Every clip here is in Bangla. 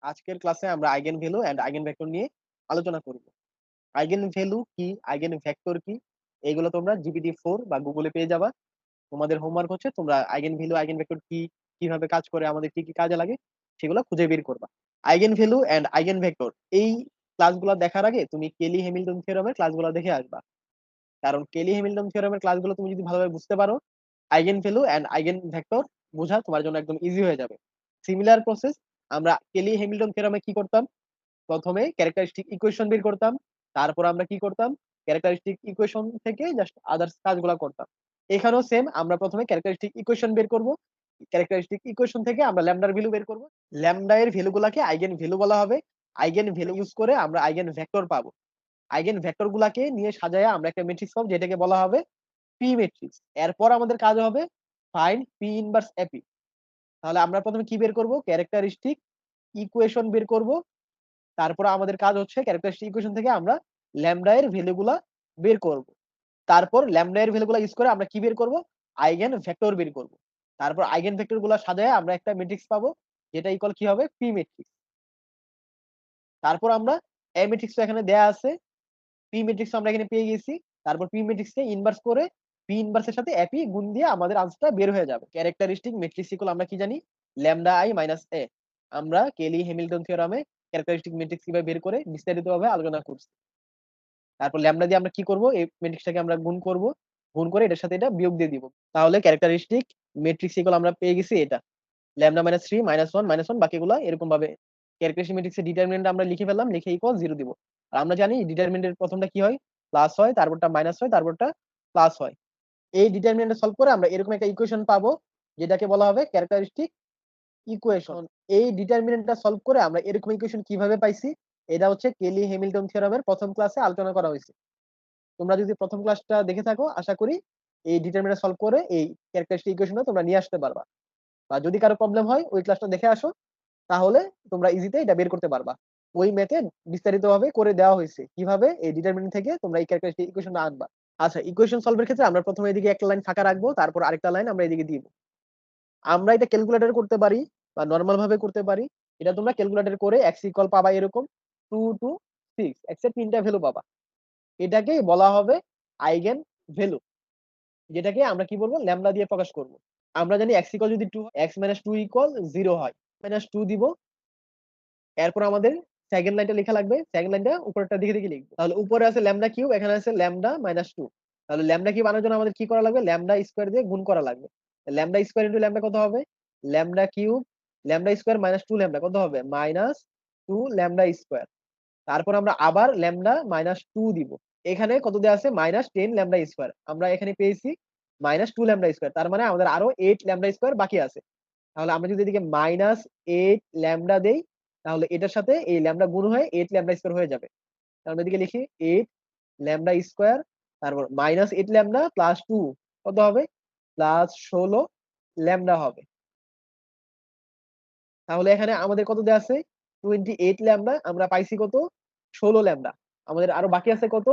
আজকের ক্লাসে আমরা eigen value and eigen vector নিয়ে আলোচনা করব। আইগেন ভ্যালু কি, আইগেন ভেক্টর কি, এইগুলো তোমরা GPT-4 বা গুগলে পেয়ে যাবা। তোমাদের হোমওয়ার্ক হচ্ছে তোমরা আইগেন ভ্যালু, আইগেন ভেক্টর কি, কিভাবে কাজ করে, আমাদের কি কি কাজে লাগে সেগুলো খুঁজে বের করবা। Eigen value and eigen vector এই ক্লাসগুলো দেখার আগে তুমি কেলি হ্যামিল্টন থিওরেমের ক্লাসগুলো দেখে আসবা। কারণ কেলি হ্যামিল্টন থিওরেমের ক্লাসগুলো তুমি যদি ভালোভাবে বুঝতে পারো, eigen value and eigen vector বোঝা তোমার জন্য একদম ইজি হয়ে যাবে। সিমিলার প্রসেস আমরা কেলি হ্যামিল্টন থিওরেমে কি করতাম, প্রথমে ক্যারেক্টারিস্টিক ইকুয়েশন বের করতাম, তারপর আমরা কি করতাম, ক্যারেক্টারিস্টিক ইকুয়েশন থেকে জাস্ট আদার্স কাজগুলো করতাম। এখানেও সেম, আমরা প্রথমে ক্যারেক্টারিস্টিক ইকুয়েশন বের করব, ক্যারেক্টারিস্টিক ইকুয়েশন থেকে আমরা ল্যামডার ভ্যালু বের করব। ল্যামডা এর ভ্যালুগুলোকে আইগেন ভ্যালু বলা হবে। আইগেন ভ্যালু ইউজ করে আমরা আইগেন ভেক্টর পাবো। আইগেন ভেক্টর গুলাকে নিয়ে সাজায়া আমরা একটা ম্যাট্রিক্স পাবো, যেটাকে বলা হবে পি ম্যাট্রিক্স। এরপর আমাদের কাজ হবে ফাইন্ড পি ইনভার্স এপি। তাহলে আমরা প্রথমে কি বের করব, ক্যারেক্টারিস্টিক ইকুয়েশন বের করব। তারপর আমাদের কাজ হচ্ছে ক্যারেক্টারিস্টিক ইকুয়েশন থেকে আমরা ল্যামডা এর ভ্যালুগুলা বের করব। তারপর ল্যামডা এর ভ্যালুগুলা ইউজ করে আমরা কি বের করব, আইগেন ভেক্টর বের করব। তারপর আইগেন ভেক্টর গুলা সাজায় আমরা একটা ম্যাট্রিক্স পাবো, যেটা ইকুয়াল কি হবে, পি ম্যাট্রিক্স। তারপর আমরা এ ম্যাট্রিক্স এখানে দেয়া আছে, পি ম্যাট্রিক্স আমরা এখানে পেয়ে গেছি। তারপর পি ম্যাট্রিক্স কে ইনভার্স করে পি ইনভার্স এর সাথে এপি গুণ দিয়ে আমাদের আনসারটা বের হয়ে যাবে। ক্যারেক্টারিস্টিক ম্যাট্রিক্স ইকুয়াল আমরা কি জানি, ল্যামডা আই মাইনাস এ। আমরা কেলি হ্যামিল্টন থিওরামে ক্যারেক্টারিস্টিক ম্যাট্রিক্স কিভাবে বের করে বিস্তারিতভাবে আলোচনা করছি। তারপর ল্যামডা দিয়ে আমরা কি করব, এই ম্যাট্রিক্সটাকে আমরা গুণ করব, গুণ করে এটার সাথে এটা বিয়োগ দিয়ে দিব। তাহলে ক্যারেক্টারিস্টিক ম্যাট্রিক্স ইকুয়াল আমরা পেয়ে গেছি এটা, ল্যামডা মাইনাস 3 মাইনাস 1 বাকিগুলো এরকম ভাবে ক্যারেক্টারিস্টিক ম্যাট্রিক্সের ডিটারমিনেন্ট আমরা লিখে ফেললাম, লিখে ইকুয়াল 0 দিব। আর আমরা জানি ডিটারমিনেন্টের প্রথমটা কি হয়, প্লাস হয়, তারপরটা মাইনাস হয়, তারপরটা প্লাস হয়। এই ডিটারমিনেন্ট সলভ করে আমরা এরকম একটা ইকুয়েশন পাবো, যেটাকে বলা হবে ক্যারেক্টারিস্টিক ইকুয়েশন। এই ডিটারমিনেন্টটা সলভ করে আমরা এরকম ইকুয়েশন কিভাবে পাইছি, এটা হচ্ছে কেলি হ্যামিল্টন থিওরামের প্রথম ক্লাসে আলোচনা করা হয়েছে। তোমরা যদি প্রথম ক্লাসটা দেখে থাকো, আশা করি এই ডিটারমিনেন্ট সলভ করে এই ক্যারেক্টারিস্টিক ইকুয়েশনটা তোমরা নিয়ে আসতে পারবা। বা যদি কারো প্রবলেম হয়, ওই ক্লাসটা দেখে আসো, তাহলে তোমরা ইজিতে এটা বের করতে পারবা। ওই ম্যাথে বিস্তারিতভাবে করে দেওয়া হয়েছে কিভাবে এই ডিটারমিনেন্ট থেকে তোমরা এই ক্যারেক্টারিস্টিক ইকুয়েশনটা আনবা। আচ্ছা, ইকুয়েশন সলভের ক্ষেত্রে আমরা প্রথমে এদিকে একটা লাইন ফাঁকা রাখবো, তারপর আরেকটা লাইন আমরা এদিকে দিব। আমরা এটা ক্যালকুলেটর করতে পারি বা নরমাল ভাবে করতে পারি। এটা তোমরা ক্যালকুলেটর করে x ইকুয়াল পাবা এরকম 2 টু 6, x এর তিনটা ভ্যালু পাবা। এটাকেই বলা হবে আইগেন ভ্যালু, যেটাকে আমরা কি বলবো, ল্যামডা দিয়ে প্রকাশ করব। আমরা জানি x ইকুয়াল যদি 2, x মাইনাস 2 ইকুয়াল 0 হয়, মাইনাস 2 দিব। এরপর আমাদের সেকেন্ড লাইনটা লেখা লাগবে, সেকেন্ড লাইনটা উপরেরটা দিকে দিকে লিখবো। তাহলে উপরে আছে ল্যামডা কিউব, এখানে আছে ল্যামডা মাইনাস 2। তাহলে ল্যামডা কিউব আনার জন্য আমাদের কি করা লাগবে, ল্যামডা স্কয়ার দিয়ে গুণ করা লাগবে। ল্যামডা স্কয়ার ইনটু ল্যামডা কত হবে, lambda cube lambda square minus 2 lambda কত হবে, মাইনাস 2 ল্যামডা স্কয়ার। তারপর আমরা আবার ল্যামডা মাইনাস 2 দিব। এখানে কত দেওয়া আছে, মাইনাস 10 ল্যামডা স্কয়ার। আমরা এখানে পেয়েছি মাইনাস 2 ল্যামডা স্কয়ার, তার মানে আমাদের আরো 8 ল্যামডা স্কয়ার বাকি আছে। তাহলে আমরা যদি এদিকে মাইনাস 8 ল্যামডা দেই, তাহলে এটার সাথে এই ল্যামডা গুণ হয়ে 8 ল্যামডা স্কয়ার হয়ে যাবে। তাহলে আমরা এদিকে লিখি 8 ল্যামডা স্কয়ার, তারপর মাইনাস 8 ল্যামডা প্লাস 2 কত হবে, প্লাস 16 ল্যামডা হবে। তাহলে এখানে আমাদের কত দেওয়া আছে, 28 ল্যামডা, আমরা পাইছি কত, 16 ল্যামডা। আমাদের আরো বাকি আছে কত,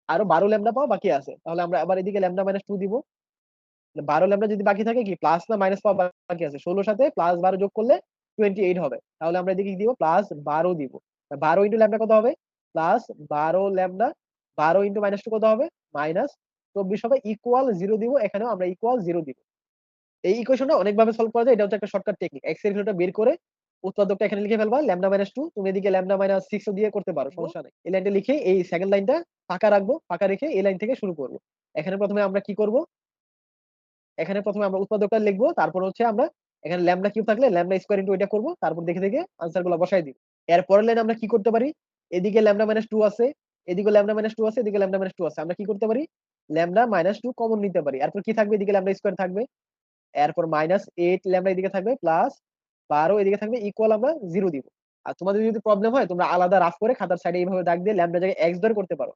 আরো 12 ল্যামডা পাওয়া বাকি আছে। তাহলে আমরা আবার এদিকে ল্যামডা মাইনাস 2 দিব। 12 ল্যামডা যদি বাকি থাকে, কি প্লাস না মাইনাস পাওয়া বাকি আছে, 16 সাথে প্লাস 12 যোগ করলে 28 হবে। তাহলে আমরা এদিকে কি দিব, প্লাস 12 দিব। 12 ইন্টু ল্যামডা কত হবে, প্লাস 12 ল্যামডা, 12 ইন্টু মাইনাস 2 কত হবে, মাইনাস 24 হবে, ইকুয়াল 0 দিব। এখানেও আমরা ইকুয়াল 0 দিব। এই ইকুয়েশনটা অনেকভাবে সলভ করা যায়, এটা হচ্ছে একটা শর্টকাট টেকনিক। এক্স এর ভ্যালুটা বের করে উৎপাদকটা এখানে লিখে ফেলবা, ল্যামডা মাইনাস 2, তুমি এদিকে ল্যামডা মাইনাস 6 দিয়ে করতে পারো, সমস্যা নাই। এই লাইনটা লিখে এই সেকেন্ড লাইনটা ফাঁকা রাখবো, ফাঁকা রেখে এই লাইন থেকে শুরু করব। এখানে প্রথমে আমরা কি করব, এখানে প্রথমে আমরা উৎপাদকটা লিখবো, তারপর হচ্ছে আমরা এখানে ল্যামডা কিউব থাকলে ল্যামডা স্কয়ার ইনটু এটা করব, তারপর দেখে দেখে আনসার গুলো বসাই দিব। এর পরের লাইন আমরা কি করতে পারি, এদিকে ল্যামডা মাইনাস 2 আছে, এদিকে ল্যামডা মাইনাস 2 আছে, এদিকে ল্যামডা মাইনাস 2 আছে, আমরা কি করতে পারি, ল্যামডা মাইনাস 2 কমন নিতে পারি। এরপর কি থাকবে, এদিকে ল্যামডা স্কয়ার থাকবে, এরপর মাইনাস 8 ল্যামডা এদিকে থাকবে, প্লাস 12 এদিকে থাকবে, ইকুয়াল আমরা 0 দিব। আর তোমাদের যদি প্রবলেম হয়, তোমরা আলাদা রাফ করে খাতার সাইডে এইভাবে দাগ দিয়ে ল্যামডা জায়গায় x ধরে করতে পারো,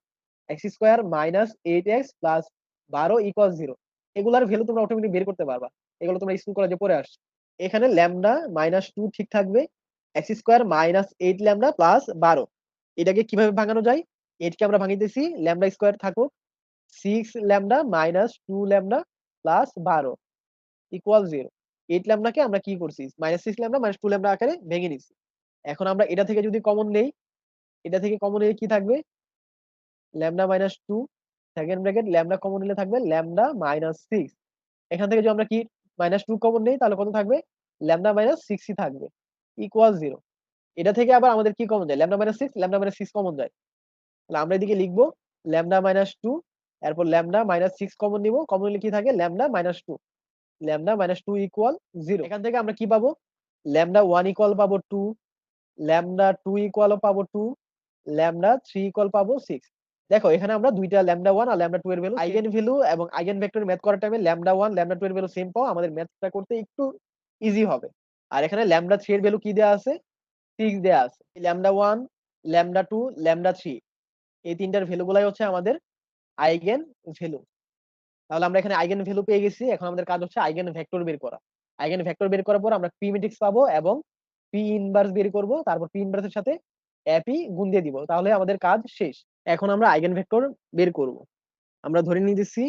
x square minus 8x plus 12 equal 0। এগুলার ভ্যালু তোমরা অটোমেটিক বের করতে পারবা, এগুলো তোমরা স্কুল কলেজে পড়ে আসছো। এখানে ল্যামডা মাইনাস 2 ঠিক থাকবে, x square minus 8 lambda plus 12। এটাকে কিভাবে ভাঙানো যায়, 8 কে আমরা ভাঙিতেছি, ল্যামডা স্কয়ার থাকুক 6 lambda minus 2 lambda plus 12 equal 0। 8 ল্যামডাকে আমরা কি করছি, মাইনাস 6 ল্যামডা মাইনাস 2 ল্যামডা আকারে ভেঙে নিছি। এখন আমরা এটা থেকে যদি কমন নেই, এটা থেকে কমন নিলে কি থাকবে, lambda minus two, second bracket lambda common নিলে থাকবে ল্যামডা মাইনাস সিক্স। এখান থেকে যদি আমরা কি মাইনাস টু কমন নেই তাহলে কত থাকবে, ল্যামডা মাইনাস সিক্সই থাকবে, ইকুয়াল জিরো। এটা থেকে আবার আমাদের কি কমন যায়, ল্যামডা মাইনাস সিক্স কমন যায়। তাহলে আমরা এদিকে লিখবো ল্যামডা মাইনাস টু, এরপর ল্যামডা মাইনাস সিক্স কমন নিব, কমন নিলে কি থাকে lambda minus two, lambda minus two equal zero. এখান থেকে আমরা কি পাবো, ল্যামডা ওয়ান ইকুয়াল পাবো টু, ল্যামডা টু ইকুয়াল পাবো টু, ল্যামডা থ্রি ইকুয়াল পাবো সিক্স। দেখো এখানে আমরা দুইটা ল্যামডা ওয়ান আর ল্যামডা টু এর ভ্যালু, আইগেন ভ্যালু এবং আইগেন ভেক্টর ম্যাথ করার টাইমে ল্যামডা ওয়ান ল্যামডা টু এর ভ্যালু সেম পাও, আমাদের ম্যাথটা করতে একটু ইজি হবে। আর এখানে ল্যামডা থ্রি এর ভ্যালু কি দেওয়া আছে, সিক্স দেওয়া আছে। Lambda one, lambda two, lambda three, এই তিনটার ভ্যালু গুলাই হচ্ছে আমাদের আইগেন ভ্যালু। তাহলে আমরা এখানে আইগেন ভ্যালু পেয়ে গেছি, এখন আমাদের কাজ হচ্ছে আইগেন ভেক্টর বের করা। আইগেন ভেক্টর বের করার পর আমরা পি ম্যাট্রিক্স পাবো এবং পি ইনভার্স বের করব, তারপর পি ইনভার্সের সাথে এপি গুণ দিয়ে দিব, তাহলে আমাদের কাজ শেষ। এখন আমরা আইগেন ভেক্টর বের করব। আমরা ধরে নিতেছি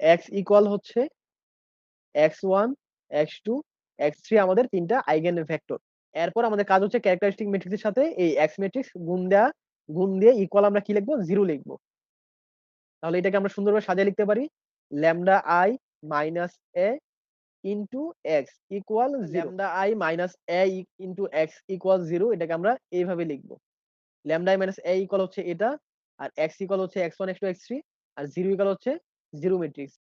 এক্স ইকুয়াল হচ্ছে x one, x two, x three আমাদের তিনটা আইগেন ভেক্টর। এরপর আমাদের কাজ হচ্ছে ক্যারেক্টারিস্টিক ম্যাট্রিক্সের সাথে এই এক্স ম্যাট্রিক্স গুণ দেয়া, গুণ দিয়ে ইকুয়াল আমরা কি লিখবো, জিরো লিখবো। তাহলে এটাকে আমরা সুন্দরভাবে সাজিয়ে লিখতে পারি, lambda I minus A into X equal lambda I minus A into X equal zero. এটাকে আমরা এইভাবে লিখবো, lambda I minus A equal হচ্ছে এটা, আর এক্স ইকুয়াল হচ্ছে x one x two x three, আর জিরো ইকুয়াল হচ্ছে জিরো ম্যাট্রিক্স।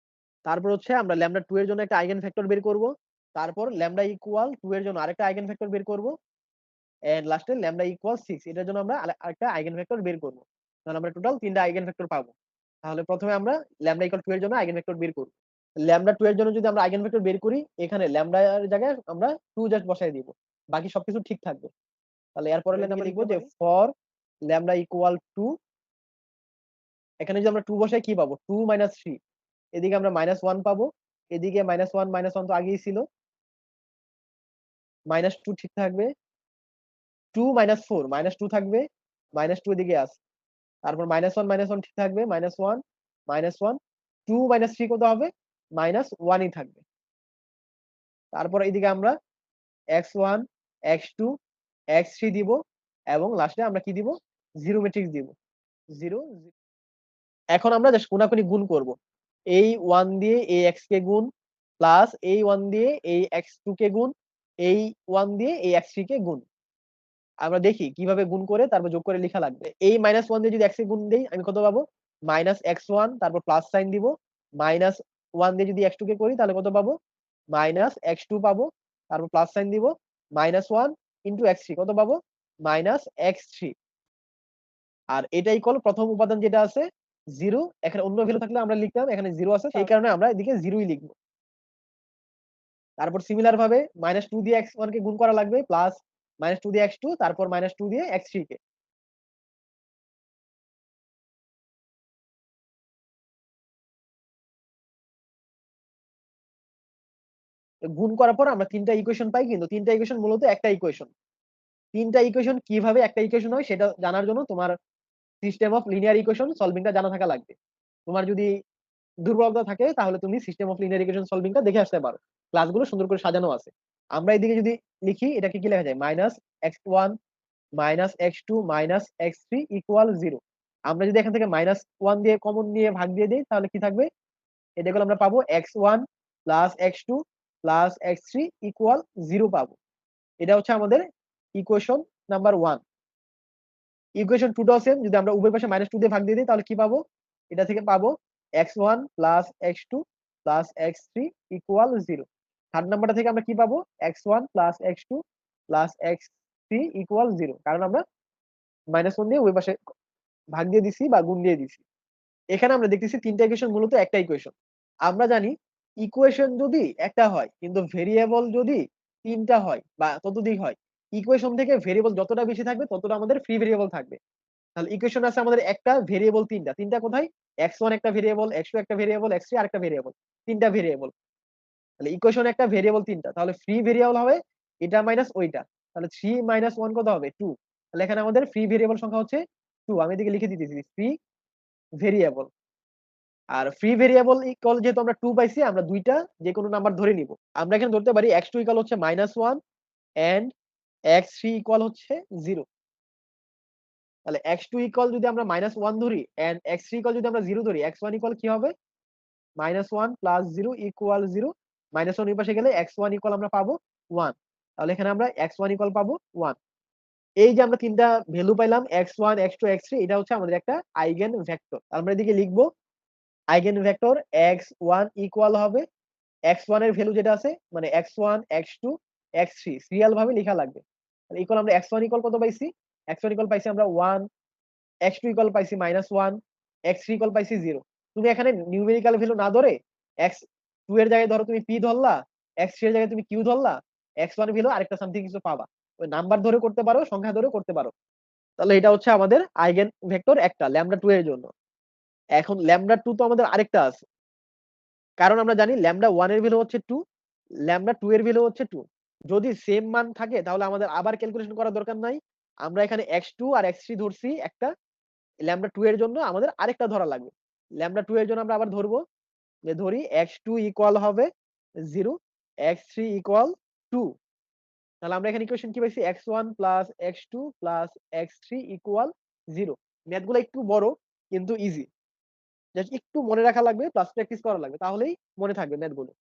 তারপর হচ্ছে আমরা ল্যামডা টু এর জন্য একটা আইগেন ভেক্টর বের করব, তারপর ল্যামডা ইকুয়াল টু এর জন্য আরেকটা আইগেন ভেক্টর বের করব, এন্ড লাস্টে ল্যামডা ইকুয়াল সিক্স, এটার জন্য আমরা আরেকটা আইগেন ভেক্টর বের করব। তাহলে আমরা টোটাল তিনটা আইগেন ভেক্টর পাবো। তাহলে প্রথমে আমরা ল্যামডা ইকুয়াল টু এর জন্য আইগেন ভেক্টর বের করব। ল্যামডা টু এর জন্য যদি আমরা আইগেন ভেক্টর বের করি, এখানে ল্যামডা এর জায়গায় আমরা টু জাস্ট বসাই দিব, বাকি সবকিছু ঠিক থাকবে। তাহলে এরপরে আমরা লিখবো যে ফর ল্যামডা ইকুয়াল টু, এখানে যদি আমরা টু বসাই কি পাবো, টু মাইনাস থ্রি, এদিকে আমরা মাইনাস ওয়ান পাবো, এদিকে মাইনাস ওয়ান তো আগেই ছিল, মাইনাস টু ঠিক থাকবে, two minus four minus two থাকবে, মাইনাস টু এদিকে আছে, তারপর মাইনাস ওয়ান ঠিক থাকবে, minus one, two minus three কত হবে, মাইনাস ওয়ানই থাকবে। তারপর এদিকে আমরা x one, x two, x three দিব, এবং লাস্টে আমরা কি দিব, জিরো ম্যাট্রিক্স দিব, জিরো। এখন আমরা জাস্ট কোনাকুনি গুণ করব, এই ওয়ান দিয়ে এই এক্স কে গুণ, প্লাস এই ওয়ান দিয়ে এই এক্স টু কে গুণ, এই ওয়ান দিয়ে এই এক্স থ্রি কে গুণ। আমরা দেখি কিভাবে গুণ করে তারপর যোগ করে লেখা লাগবে। এই মাইনাস ওয়ান দিয়ে যদি এক্স এ গুণ দেই আমি কত পাবো, মাইনাস এক্স ওয়ান, তারপর প্লাস সাইন দিব, মাইনাস ওয়ান দিয়ে যদি এক্স টু কে করি তাহলে কত পাবো, মাইনাস এক্স টু পাবো, তারপর প্লাস সাইন দিব, minus one into x three কত পাবো, মাইনাস এক্স থ্রি। আর এটা ইকুয়াল প্রথম উপাদান যেটা আছে জিরো, এখানে অন্য ভ্যালু থাকলে আমরা লিখতাম, এখানে জিরো আছে সেই কারণে আমরা এদিকে জিরোই লিখবো। তারপর সিমিলার ভাবে মাইনাস টু দিয়ে এক্স ওয়ান কে গুণ করা লাগবে, প্লাস মাইনাস টু দিয়ে এক্স টু, তারপর মাইনাস টু দিয়ে এক্স থ্রি কে। গুণ করার পর আমরা তিনটা ইকুয়েশন পাই, কিন্তু তিনটা ইকুয়েশন মূলত একটা ইকুয়েশন। তিনটা ইকুয়েশন কিভাবে একটা ইকুয়েশন হয় সেটা জানার জন্য তোমার সিস্টেম অফ লিনিয়ার ইকুয়েশন সলভিংটা জানা থাকা লাগবে। তোমার যদি দুর্বলতা থাকে তাহলে তুমি সিস্টেম অফ লিনিয়ার ইকুয়েশন সলভিংটা দেখে আসতে পারো, ক্লাসগুলো সুন্দর করে সাজানো আছে। আমরা এদিকে যদি লিখি এটাকে কি লেখা যায়, minus x one minus x two minus x three equal zero. আমরা যদি এখান থেকে মাইনাস ওয়ান দিয়ে কমন দিয়ে ভাগ দিয়ে দিই তাহলে কি থাকবে, এটা গুলো আমরা পাবো x one plus x two plus x three equal zero পাবো। এটা হচ্ছে আমাদের ইকুয়েশন নাম্বার ওয়ান। ইকুয়েশন টুটাও সেম, যদি আমরা উভয় পাশে মাইনাস টু দিয়ে ভাগ দিয়ে দিই তাহলে কি পাবো, এটা থেকে পাবো x one plus x two plus x three equal zero. Third নাম্বারটা থেকে আমরা কি পাবো, x one plus x two plus x three equal zero, কারণ আমরা মাইনাস ওয়ান দিয়ে উভয় পাশে ভাগ দিয়ে দিছি বা গুণ দিয়ে দিছি। এখানে আমরা দেখতেছি তিনটা ইকুয়েশন মূলত একটা ইকুয়েশন। আমরা জানি ইকুয়েশন যদি একটা হয় কিন্তু ভেরিয়েবল যদি তিনটা হয় বা ততোধিক হয়, ইকুয়েশন থেকে ভেরিয়েবল যতটা বেশি থাকবে ততটা আমাদের ফ্রি ভেরিয়েবল থাকবে। তাহলে ইকুয়েশন আছে আমাদের একটা ভেরিয়েবল তিনটা, তিনটা কোথায়, এক্স ওয়ান একটা ভেরিয়েবল, এক্স টু একটা ভেরিয়েবল, এক্স থ্রি আরেকটা ভেরিয়েবল, তিনটা ভেরিয়েবল। তাহলে ইকুয়েশন একটা ভেরিয়েবল তিনটা, তাহলে ফ্রি ভেরিয়েবল হবে এটা মাইনাস ওইটা, তাহলে থ্রি মাইনাস ওয়ান কত হবে, টু। তাহলে এখানে আমাদের ফ্রি ভেরিয়েবল সংখ্যা হচ্ছে টু। আমি এদিকে লিখে দিতেছি ফ্রি ভেরিয়েবল। আর ফ্রি ভেরিয়েবল ইকুয়াল যেহেতু আমরা টু পাইছি, আমরা দুইটা যে কোনো নাম্বার ধরে নিব। আমরা এখানে ধরতে পারি এক্স টু ইকুয়াল হচ্ছে minus one, and x3 equal হচ্ছে 0। তাহলে x2 ইকুয়াল যদি আমরা -1 ধরি এন্ড x3 ইকুয়াল যদি আমরা 0 ধরি, x1 ইকুয়াল কি হবে? -1 প্লাস 0 ইকুয়াল 0। -1 এর পাশে গেলে x1 ইকুয়াল আমরা পাবো 1। তাহলে এখানে আমরা x1 ইকুয়াল পাবো 1। এই যে আমরা তিনটা ভ্যালু পাইলাম x1 x2 x3, এটা হচ্ছে আমাদের একটা আইগেন ভেক্টর। আমরা এদিকে লিখবো আইগেন ভেক্টর x1 ইকুয়াল হবে x1 এর ভ্যালু যেটা আছে মানে x1 x2 x3 সিরিয়াল ভাবে লেখা লাগবে। তাহলে ইকুয়াল আমরা x1 ইকুয়াল কত পাইছি? x1 ইকুয়াল পাইছি আমরা 1, x2 ইকুয়াল পাইছি -1, x3 ইকুয়াল পাইছি 0। তুমি এখানে নিউমেরিক্যাল ভ্যালু না ধরে x2 এর জায়গায় ধরো তুমি p ধরলা, x3 এর জায়গায় তুমি q ধরলা, x1 এর ভ্যালু আরেকটা সামথিং কিছু পাবা। ওই নাম্বার ধরে করতে পারো, সংখ্যা ধরে করতে পারো। তাহলে এটা হচ্ছে আমাদের আইগেন ভেক্টর একটা λ2 এর জন্য। এখন λ2 তো আমাদের আরেকটা আছে, কারণ আমরা জানি λ1 এর ভ্যালু হচ্ছে 2, λ2 এর ভ্যালু হচ্ছে 2। যদি সেম মান থাকে তাহলে আমাদের আবার ক্যালকুলেশন করার দরকার নাই। আমরা এখানে x2 আর x3 ধরছি একটা, λ2 এর জন্য আমাদের আরেকটা ধরা লাগবে। λ2 এর জন্য আমরা আবার ধরবো, যে ধরি x2 ইকুয়াল হবে 0, x3 ইকুয়াল 2। তাহলে আমরা এখানে ইকুয়েশন কি পাইছি? x1 plus x2 plus x3 equal 0। ম্যাথগুলো একটু বড় কিন্তু ইজি, জাস্ট একটু মনে রাখা লাগবে প্লাস প্র্যাকটিস করা লাগবে, তাহলেই মনে থাকবে ম্যাথগুলো।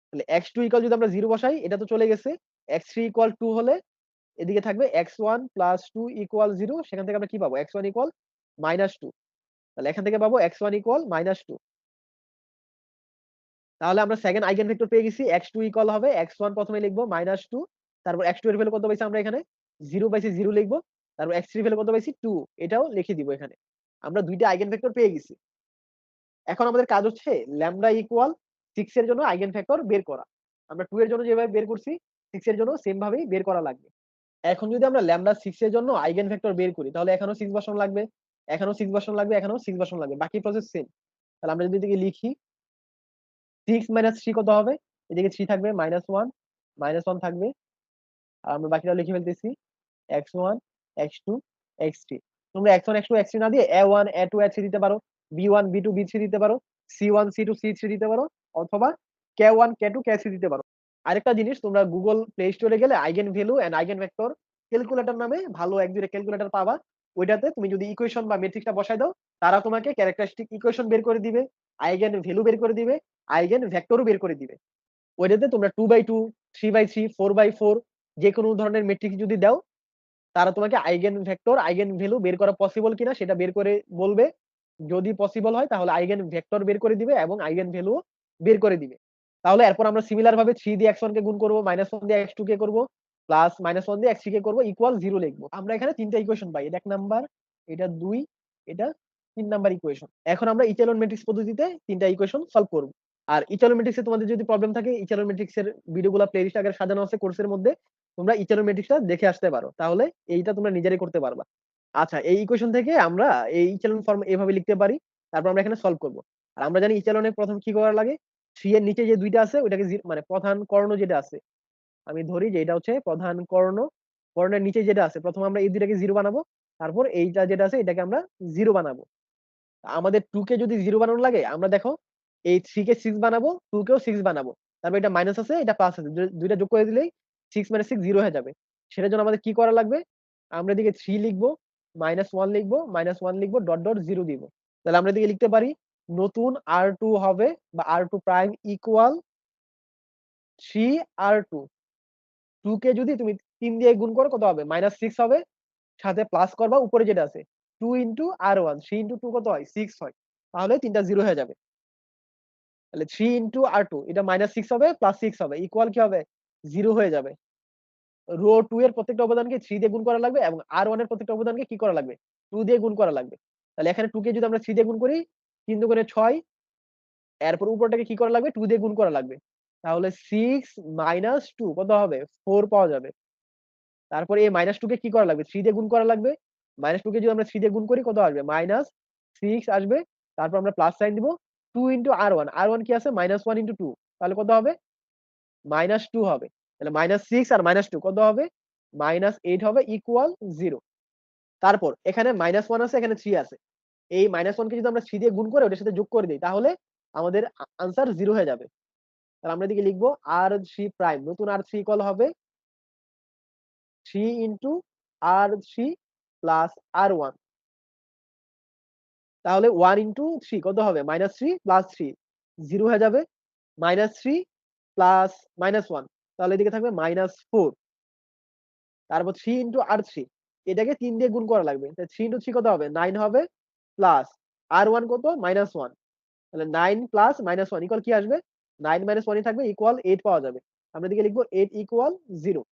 তাহলে x2 ইকুয়াল যদি আমরা 0 বসাই, এটা তো চলে গেছে। x3 ইকুয়াল 2 হলে এদিকে থাকবে x1 প্লাস 2 ইকুয়াল 0। সেখান থেকে আমরা কি পাবো? x1 equal -2। তাহলে এখান থেকে পাবো x1 ইকুয়াল -2। তাহলে আমরা সেকেন্ড আইগেন ভেক্টর পেয়ে গেছি। x2 ইকুয়াল হবে x1 প্রথমে লিখবো -2, তারপর x2 এর ভ্যালু কত পাইছি আমরা এখানে? 0 পাইছি, 0 লিখবো। তারপর x3 এর ভ্যালু কত পাইছি? 2, এটাও লিখে দিব এখানে। আমরা দুইটা আইগেন ভেক্টর পেয়ে গেছি। এখন আমাদের কাজ হচ্ছে ল্যামডা ইকুয়াল 6 এর জন্য আইগেন ভেক্টর বের করা। আমরা 2 এর জন্য যেভাবে বের করছি 6 এর জন্য সেম ভাবেই বের করা লাগবে। এখন যদি আমরা ল্যামডা 6 এর জন্য আইগেন ভেক্টর বের করি, তাহলে এখানেও 6 বসানো লাগবে, এখানেও 6 বসানো লাগবে, এখানেও 6 বসানো লাগবে। বাকি প্রসেস সেম। তাহলে আমরা যদি এদিকে লিখি 6 - 3 কত হবে? এদিকে 3 থাকবে, -1 থাকবে। আর আমরা বাকিটা লিখে ফেলতেছি x1 x2 x3। তোমরা x1 x2 x3 না দিয়ে a1 a2 a3 দিতে পারো, b1 b2 b3 দিতে পারো, c1 c2 c3 দিতে পারো, অথবা k1 k2 k3 দিতে পারো। আরেকটা জিনিস, তোমরা গুগল প্লে স্টোরে গেলে eigen value and eigen vector calculator নামে ভালো এক দুইটা ক্যালকুলেটর পাবা। ওইটাতে তুমি যদি ইকুয়েশন বা ম্যাট্রিক্সটা বসাই দাও, তারা তোমাকে ক্যারেক্টারিস্টিক ইকুয়েশন বের করে দিবে, আইগেন ভ্যালু বের করে দিবে, আইগেন ভেক্টরও বের করে দিবে। ওইটাতে তোমরা 2/2 3/3 4/4 যে কোনো ধরনের ম্যাট্রিক্স যদি দাও, তারা তোমাকে আইগেন ভেক্টর আইগেন ভ্যালু বের করা পসিবল কিনা সেটা বের করে বলবে। যদি পসিবল হয় তাহলে আইগেন ভেক্টর বের করে দিবে এবং আইগেন ভ্যালু বের করে দিবে। তাহলে এরপর আমরা সিমিলার ভাবে 3 দিয়ে x1 কে গুণ করব, -1 দিয়ে x2 কে করব, প্লাস -1 দিয়ে x3 কে করব, ইকুয়াল 0 লিখবো। আমরা এখানে তিনটা ইকুয়েশন পাই, এটা 1 নাম্বার, এটা 2, এটা 3 নাম্বার ইকুয়েশন। এখন আমরা ইচেলন ম্যাট্রিক্স পদ্ধতিতে তিনটা ইকুয়েশন সলভ করব। আর ইচেলন ম্যাট্রিক্সে তোমাদের যদি প্রবলেম থাকে, ইচেলন ম্যাট্রিক্সের ভিডিওগুলো প্লেলিস্ট আগে সাজানো আছে কোর্সের মধ্যে, তোমরা ইচেলন ম্যাট্রিক্সটা দেখে আসতে পারো, তাহলে এইটা তোমরা নিজেরাই করতে পারবা। আচ্ছা, এই ইকুয়েশন থেকে আমরা এই ইচেলন ফর্ম এভাবে লিখতে পারি। তারপর আমরা এখানে সলভ করব। আর আমরা জানি ইচেলনে প্রথম কি করা লাগে, 3 এর নিচে যে দুইটা আছে ওইটাকে মানে প্রধান কর্ণ যেটা আছে, আমি ধরি যে এটা হচ্ছে প্রধান কর্ণ। কর্ণের নিচে যেটা আছে প্রথম আমরা এই দুইটাকে 0 বানাবো, তারপর এইটা যেটা আছে এটাকে আমরা 0 বানাবো। আমাদের 2 কে যদি 0 বানানো লাগে, আমরা দেখো এই 3 কে 6 বানাবো, 2 কেও 6 বানাবো। তারপর এটা মাইনাস আছে, এটা প্লাস আছে, দুইটা যোগ করে দিলেই 6 - 6 0 হয়ে যাবে। সেটার জন্য আমাদের কি করা লাগবে? আমরা এদিকে 3 লিখবো, -1 লিখবো, -1 লিখবো, ডট ডট 0 দিব। তাহলে আমরা এদিকে লিখতে পারি নতুন r2 হবে বা r2 প্রাইম ইকুয়াল 3r2। 2 কে যদি তুমি 3 দিয়ে গুণ করো কত হবে? -6 হবে, সাথে প্লাস করবা উপরে যেটা আছে 2 ইনটু r1, 3 ইনটু 2 কত হয়? 6 হয়। তাহলে তিনটা 0 হয়ে যাবে। তাহলে 3 ইনটু r2, এটা -6 হবে প্লাস 6 হবে, ইকুয়াল কি হবে? 0 হয়ে যাবে। রো 2 এর প্রত্যেকটা উপাদানকে 3 দিয়ে গুণ করা লাগবে এবং r1 এর প্রত্যেকটা উপাদানকে কি করা লাগবে? 2 দিয়ে গুণ করা লাগবে। তাহলে এখানে 2 কে যদি আমরা 3 দিয়ে গুণ করি, 3 2 গুণে 6, এরপর উপরটাকে কি করা লাগবে? 2 দিয়ে গুণ করা লাগবে। তাহলে 6 - 2 কত হবে? 4 পাওয়া যাবে। তারপরে এই -2 কে কি করা লাগবে? 3 দিয়ে গুণ করা লাগবে। -2 কে যদি আমরা 3 দিয়ে গুণ করি কত আসবে? -6 আসবে। তারপর আমরা প্লাস সাইন দিব। 2 ইনটু r1, r1 কি আছে? -1 ইনটু 2, তাহলে কত হবে? -2 হবে। তাহলে -6 আর -2 কত হবে? -8 হবে, ইকুয়াল 0। তারপর এখানে -1 আছে, এখানে 3 আছে। এই -1 কে যদি আমরা 3 দিয়ে গুণ করে ওটার সাথে যোগ করে দেই, তাহলে আমাদের আনসার 0 হয়ে যাবে। তাহলে আমরা এদিকে লিখবো R3 প্রাইম, নতুন R3 ইকুয়াল হবে 3 ইন্টু R3 প্লাস R1। তাহলে 1 ইন্টু 3 কত হবে? -3 প্লাস 3 0 হয়ে যাবে, -3 প্লাস -1, তাহলে এদিকে থাকবে -4। তারপর 3 ইন্টু R3, এটাকে 3 দিয়ে গুণ করা লাগবে। 3 ইন্টু 3 কত হবে? 9 হবে, প্লাস R1 কত? -1। তাহলে 9 প্লাস -1 ইকুয়াল কি আসবে? 9 - 1 থাকবে, ইকুয়াল 8 পাওয়া যাবে। আমরা এদিকে লিখবো 8 ইকুয়াল 0।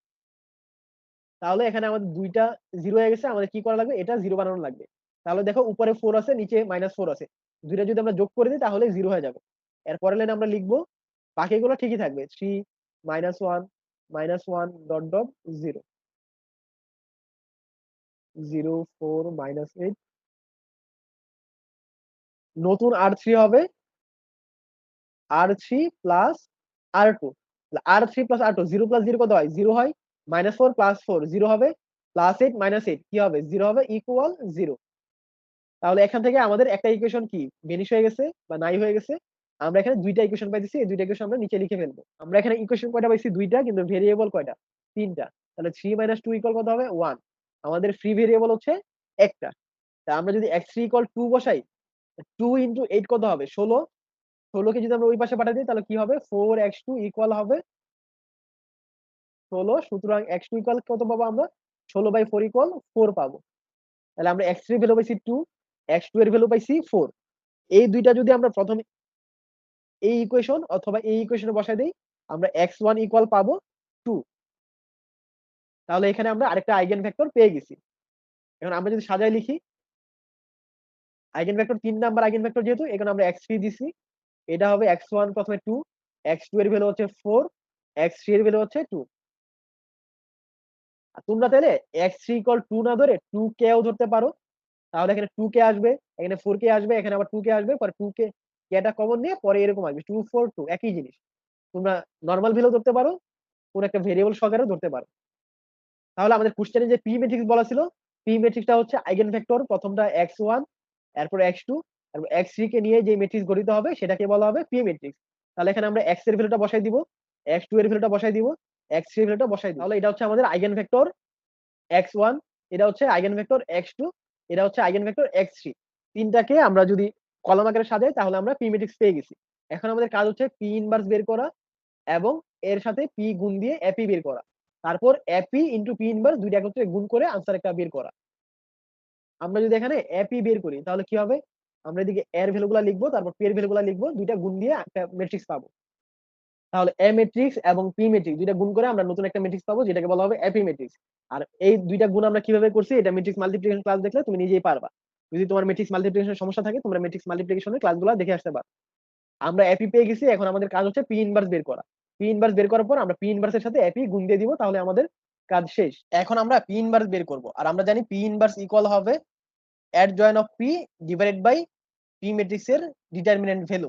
তাহলে এখানে আমাদের দুইটা 0 হয়ে গেছে, আমাদের কি করা লাগবে? এটা 0 বানানো লাগবে। তাহলে দেখো উপরে 4 আছে, নিচে -4 আছে, দুইটা যদি আমরা যোগ করে দিই তাহলে 0 হয়ে যাবে। এর পরের লাইনে আমরা লিখবো বাকিগুলো ঠিকই থাকবে, 3 -1 -1 ডট ডট 0 0 4 -8। নতুন R3 হবে R3 plus R2। R3 plus R2, 0 plus 0 কত হয়? 0 হয়। -4 প্লাস 4 0 হবে, প্লাস 8 -8 কি হবে? 0 হবে, ইকুয়াল 0। তাহলে এখান থেকে আমাদের একটা ইকুয়েশন কি ভেনিশ হয়ে গেছে বা নাই হয়ে গেছে। আমরা এখানে দুইটা ইকুয়েশন পাইতেছি, এই দুইটা ইকুয়েশন আমরা নিচে লিখে ফেলবো। আমরা এখানে ইকুয়েশন কয়টা পাইছি? দুইটা, কিন্তু ভেরিয়েবল কয়টা? তিনটা। তাহলে 3 - 2 ইকুয়াল কত হবে? 1। আমাদের ফ্রি ভেরিয়েবল হচ্ছে একটা। তা আমরা যদি x3 ইকুয়াল 2 বসাই, 2 ইন্টু 8 কত হবে? 16। 16 কে যদি আমরা ওই পাশে পাঠাই দিই তাহলে কি হবে? 4x2 ইকুয়াল হবে 16। সুতরাং x2 ইকুয়াল কত পাবো আমরা? 16/4 ইকুয়াল 4 পাবো। তাহলে আমরা x3 এর ভ্যালু পাইছি 2, x2 এর ভ্যালু পাইছি 4। এই দুইটা যদি আমরা প্রথমে এই ইকুয়েশন অথবা এই ইকুয়েশনে বসাই দেই, আমরা x1 ইকুয়াল পাবো 2। তাহলে এখানে আমরা আরেকটা আইগেন ভেক্টর পেয়ে গেছি। এখন আমরা যদি সাজায় লিখি, eigen vector 3 number eigen vector, যেহেতু এখানে আমরা x3 দিছি, এটা হবে x1 প্রথমে 2, x2 এর ভ্যালু হচ্ছে 4, x3 এর ভ্যালু হচ্ছে 2। আর তোমরা তাহলে x3 ইকুয়াল 2 না ধরে 2 কেও ধরতে পারো, তাহলে এখানে 2 কে আসবে, এখানে 4 কে আসবে, এখানে আবার 2 কে আসবে, পরে 2 কে কেটা কমন নিয়ে পরে এরকম আসবে 2 4 2, একই জিনিস। তোমরা নরমাল ভ্যালু ধরতে পারো, কোন একটা ভেরিয়েবল সহকারে ধরতে পারো। তাহলে আমাদের কোশ্চেনে যে পি ম্যাট্রিক্স বলা ছিল, পি ম্যাট্রিক্সটা হচ্ছে আইগেন ভেক্টর, প্রথমটা x1, এরপর x2, তারপর x3 কে নিয়ে যে ম্যাট্রিক্স গঠিত হবে সেটাকে বলা হবে পি ম্যাট্রিক্স। তাহলে এখানে আমরা x এর ভ্যালুটা বসাই দিব, x2 এর ভ্যালুটা বসাই দিব, x3 এর ভ্যালুটা বসাই দিব। তাহলে এটা হচ্ছে আমাদের আইগেন ভেক্টর x1, এটা হচ্ছে আইগেন ভেক্টর x2, এটা হচ্ছে আইগেন ভেক্টর x3। তিনটাকে আমরা যদি কলাম আকারে সাজাই তাহলে আমরা পি ম্যাট্রিক্স পেয়ে গেছি। এখন আমাদের কাজ হচ্ছে পি ইনভার্স বের করা এবং এর সাথে পি গুণ দিয়ে এপি বের করা। তারপর এপি ইন্টু পি ইনভার্স দুইটা একত্রে গুণ করে আনসার একটা বের করা। আমরা যদি এখানে এপি বের করি তাহলে কি হবে? আমরা এদিকে এর ভ্যালুগুলো লিখবো, তারপর পি এর ভ্যালুগুলো লিখবো, দুইটা গুণ দিয়ে একটা ম্যাট্রিক্স পাবো। তাহলে এ ম্যাট্রিক্স এবং পি ম্যাট্রিক্স দুইটা গুণ করে আমরা নতুন একটা ম্যাট্রিক্স পাবো, যেটাকে বলা হবে এপি ম্যাট্রিক্স। আর এই দুইটা গুণ আমরা কিভাবে করছি এটা ম্যাট্রিক্স মাল্টিপ্লিকেশন ক্লাস দেখলে তুমি নিজেই পারবা। যদি তোমার ম্যাট্রিক্স মাল্টিপ্লিকেশনের সমস্যা থাকে তোমরা ম্যাট্রিক্স মাল্টিপ্লিকেশনের ক্লাসগুলো দেখে আসতে পারো। আমরা এপি পেয়ে গেছি, এখন আমাদের কাজ হচ্ছে পি ইনভার্স বের করা। পি ইনভার্স বের করার পর আমরা পি ইনভার্স এর সাথে এপি গুণ দিয়ে দিব, তাহলে আমাদের কাজ শেষ। এখন আমরা পি ইনভার্স বের করব, আর আমরা জানি পি ইনভার্স ইকুয়াল হবে adjoint of P divided by P matrix এর ডিটারমিনেন্ট ভ্যালু।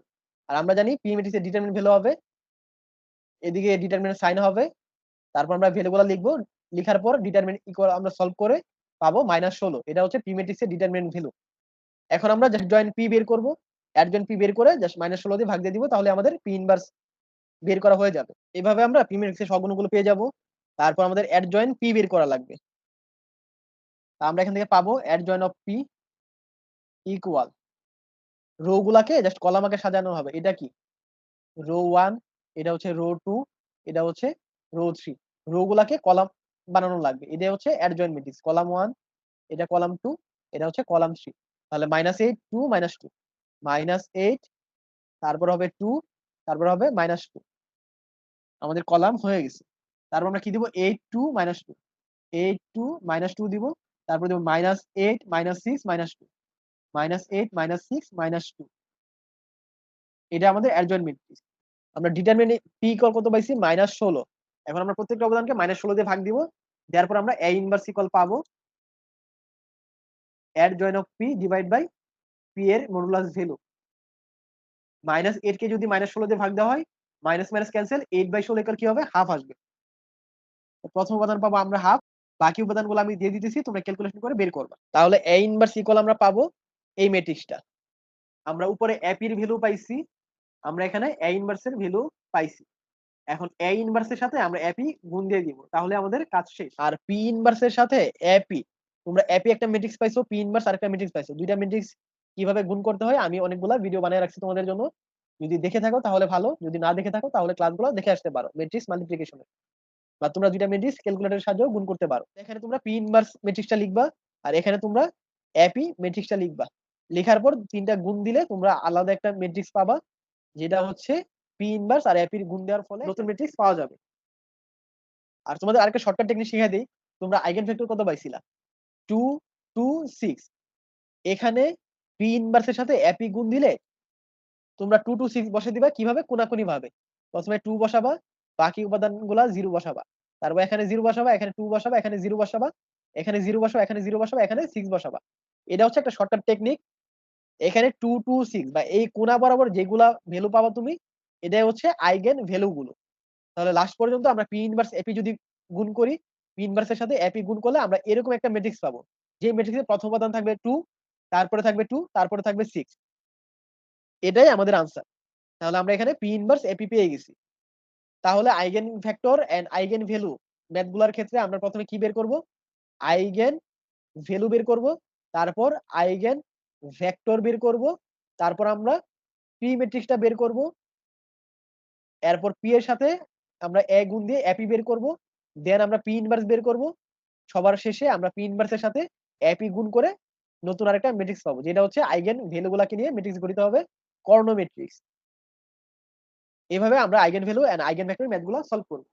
আর আমরা জানি পি ম্যাট্রিক্স এর ডিটারমিনেন্ট ভ্যালু হবে, এদিকে ডিটারমিনেন্ট সাইন হবে, তারপর আমরা ভ্যালুগুলো লিখবো, লিখার পর ডিটারমিনেন্ট ইকুয়াল আমরা সলভ করে পাবো -16। এটা হচ্ছে পি ম্যাট্রিক্স এর ডিটারমিনেন্ট ভ্যালু। এখন আমরা জাস্ট জয়েন্ট পি বের করব, অ্যাডজয়েন্ট পি বের করে জাস্ট -16 দিয়ে ভাগ দিয়ে দিব, তাহলে আমাদের পি ইনভার্স বের করা হয়ে যাবে। এভাবে আমরা পি ম্যাট্রিক্সের সহগুণগুলো পেয়ে যাব। তারপর আমাদের অ্যাডজয়েন্ট পি বের করা লাগবে। তা আমরা এখান থেকে পাবো adjoint of P equal, row গুলাকে জাস্ট কলাম আকারে সাজানো হবে। এটা কি? রো 1, এটা হচ্ছে রো 2, এটা হচ্ছে রো 3। রো গুলাকে কলাম বানানো লাগবে। এটা হচ্ছে অ্যাডজয়েন্ট ম্যাট্রিক্স, কলাম 1, এটা কলাম 2, এটা হচ্ছে কলাম 3। তাহলে -8 2 -2 -8, তারপর হবে 2, তারপর হবে -2। আমাদের কলাম হয়ে গেছে। তারপর আমরা কি দিব? 8 2 -2, 8 2 -2 দিব, তারপর দিব -8 -6 -2, -8 -6 -2। এটা আমাদের অ্যাডজয়েন্ট ম্যাট্রিক্স। আমরা ডিটারমিনেন্ট পি ইকুয়াল কত পাইছি? -16। এখন আমরা প্রত্যেকটা উপাদানকে -16 দিয়ে ভাগ দিব, দেওয়ার পর আমরা এ ইনভার্স ইকুয়াল পাবো adjoint of P divide by P এর মডুলাস ভ্যালু। -8 কে যদি -16 দিয়ে ভাগ দেওয়া হয়, মাইনাস মাইনাস ক্যান্সেল, 8/16 ইকুয়াল কি হবে? হাফ আসবে। প্রথম উপাদান পাবো আমরা হাফ, বাকি উপাদানগুলো আমি দিয়ে দিতেছি, তোমরা ক্যালকুলেশন করে বের করবা। তাহলে এ ইনভার্স ইকুয়াল আমরা পাবো এই ম্যাট্রিক্সটা। আমরা উপরে এপির ভ্যালু পাইছি, আমরা এখানে এ ইনভার্স এর ভ্যালু পাইছি। এখন এ ইনভার্সের সাথে আমরা এপি গুণ দিয়ে দিব, তাহলে আমাদের কাজ শেষ। আর পি ইনভার্সের সাথে এপি, তোমরা এপি একটা ম্যাট্রিক্স পাইছো, পি ইনভার্স আরেকটা ম্যাট্রিক্স পাইছো, দুইটা ম্যাট্রিক্স কিভাবে গুণ করতে হয় আমি অনেকগুলা ভিডিও বানিয়ে রাখছি তোমাদের জন্য, যদি দেখে থাকো তাহলে ভালো, যদি না দেখে থাকো তাহলে ক্লাসগুলো দেখে আসতে পারো ম্যাট্রিক্স মাল্টিপ্লিকেশনে, বা তোমরা দুইটা ম্যাট্রিক্স ক্যালকুলেটরের সাহায্যে গুণ করতে পারো। এখানে তোমরা পি ইনভার্স ম্যাট্রিক্সটা লিখবা, আর এখানে তোমরা এপি ম্যাট্রিক্সটা লিখবা। লেখার পর তিনটা গুণ দিলে তোমরা আলাদা একটা ম্যাট্রিক্স পাবা, যেটা হচ্ছে পি ইনভার্স আর এপির গুণ দেওয়ার ফলে নতুন ম্যাট্রিক্স পাওয়া যাবে। আর তোমাদের আরেকটা শর্টকাট টেকনিক শিখিয়ে দিই, তোমরা আইগেন ভেক্টর কত পাইছিলা? 2 2 6। এখানে পি ইনভার্সের সাথে এপি গুণ দিলে তোমরা 2 2 6 বসে দিবা কিভাবে, কোনাকুনি ভাবে। প্রথমে 2 বসাবা, বাকি উপাদানগুলা 0 বসাবা, তারপর এখানে 0 বসাবা, এখানে 2 বসাবা, এখানে 0 বসাবা, এখানে 0 বসাবা, এখানে 0 বসাবা, এখানে 6 বসাবা। এটা হচ্ছে একটা শর্টকাট টেকনিক। এখানে 2 2 6 বা এই কোনা বরাবর যেগুলা ভ্যালু পাবা তুমি, এটাই হচ্ছে আইগেন ভ্যালু গুলো। তাহলে লাস্ট পর্যন্ত আমরা পি ইনভার্স এপি যদি গুণ করি, পি ইনভার্সের সাথে এপি গুণ করলে আমরা এরকম একটা ম্যাট্রিক্স পাবো, যে ম্যাট্রিক্সের প্রথম উপাদান থাকবে 2, তারপরে থাকবে 2, তারপরে থাকবে 6। এটাই আমাদের আনসার। তাহলে আমরা এখানে পি ইনভার্স এপি পেয়ে গেছি। তাহলে eigen vector and eigen value ম্যাথগুলোর ক্ষেত্রে আমরা প্রথমে কি বের করব? আইগেন ভ্যালু বের করব, তারপর আইগেন ভেক্টর বের করব, তারপর আমরা পি ম্যাট্রিক্সটা বের করব, এরপর পি এর সাথে আমরা এ গুণ দিয়ে এপি বের করব, দেন আমরা পি ইনভার্স বের করব, সবার শেষে আমরা পি ইনভার্সের সাথে এপি গুণ করে নতুন আরেকটা ম্যাট্রিক্স পাবো, যেটা হচ্ছে আইগেন ভ্যালুগুলোকে নিয়ে ম্যাট্রিক্স গঠিত হবে, কর্ণ ম্যাট্রিক্স। এভাবে আমরা eigen value and eigen vector ম্যাথগুলো সলভ করব।